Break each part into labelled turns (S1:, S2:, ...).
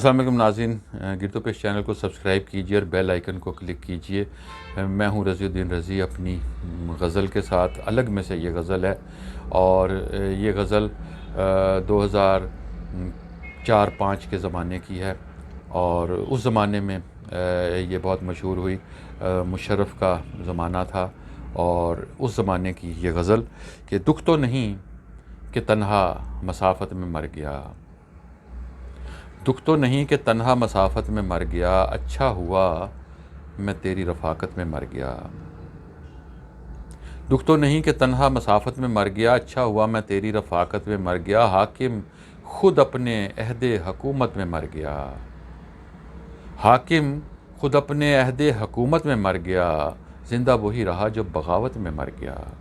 S1: अस्सलाम वालेकुम नाज़रीन, गिरतो पेश चैनल को सब्सक्राइब कीजिए और बेल आइकन को क्लिक कीजिए। मैं हूं रज़ीउद्दीन रज़ी अपनी गज़ल के साथ। अलग में से ये गज़ल है और ये गज़ल 2004-05 के ज़माने की है और उस ज़माने में ये बहुत मशहूर हुई। मुशर्रफ का ज़माना था और उस ज़माने की ये गज़ल कि दुख तो नहीं कि तन्हा मसाफ़त में मर गया, दुख तो नहीं कि तन्हा मसाफ़त में मर गया, अच्छा हुआ मैं तेरी रफ़ाकत में मर गया। दुख तो नहीं कि तन्हा मसाफ़त में मर गया, अच्छा हुआ मैं तेरी रफ़ाकत में मर गया। हाकिम खुद अपने अहदे हकूमत में मर गया, हाकिम खुद अपने अहदे हकूमत में मर गया, जिंदा वही रहा जो बगावत में मर गया।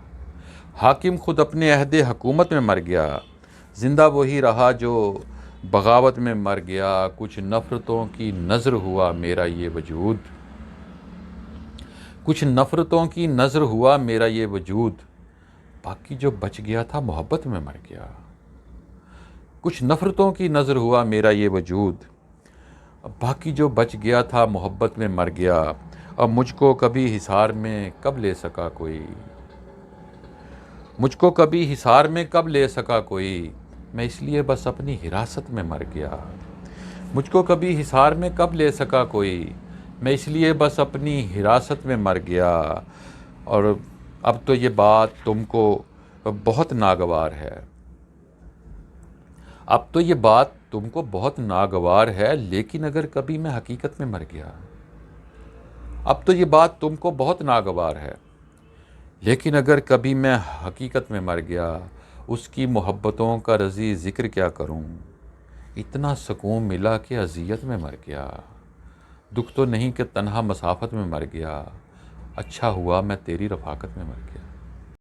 S1: हाकिम खुद अपने अहदे हकूमत में मर गया, जिंदा वही रहा जो बगावत में मर गया। कुछ नफ़रतों की नज़र हुआ मेरा ये वजूद, कुछ नफ़रतों की नज़र हुआ मेरा ये वजूद, बाकी जो बच गया था मोहब्बत में मर गया। कुछ नफ़रतों की नज़र हुआ मेरा ये वजूद, बाकी जो बच गया था मोहब्बत में मर गया। अब मुझको कभी हिसार में कब ले सका कोई, मुझको कभी हिसार में कब ले सका कोई, मैं इसलिए बस अपनी हिरासत में मर गया। मुझको कभी हिसार में कब ले सका कोई, मैं इसलिए बस अपनी हिरासत में मर गया। और अब तो ये बात तुमको बहुत नागवार है, अब तो ये बात तुमको बहुत नागवार है, लेकिन अगर कभी मैं हकीकत में मर गया। अब तो ये बात तुमको बहुत नागवार है, लेकिन अगर कभी मैं हकीकत में मर गया, उसकी मोहब्बतों का रज़ी ज़िक्र क्या करूं, इतना सुकून मिला कि अज़ियत में मर गया। दुख तो नहीं कि तन्हा मसाफ़त में मर गया, अच्छा हुआ मैं तेरी रफ़ाकत में मर गया।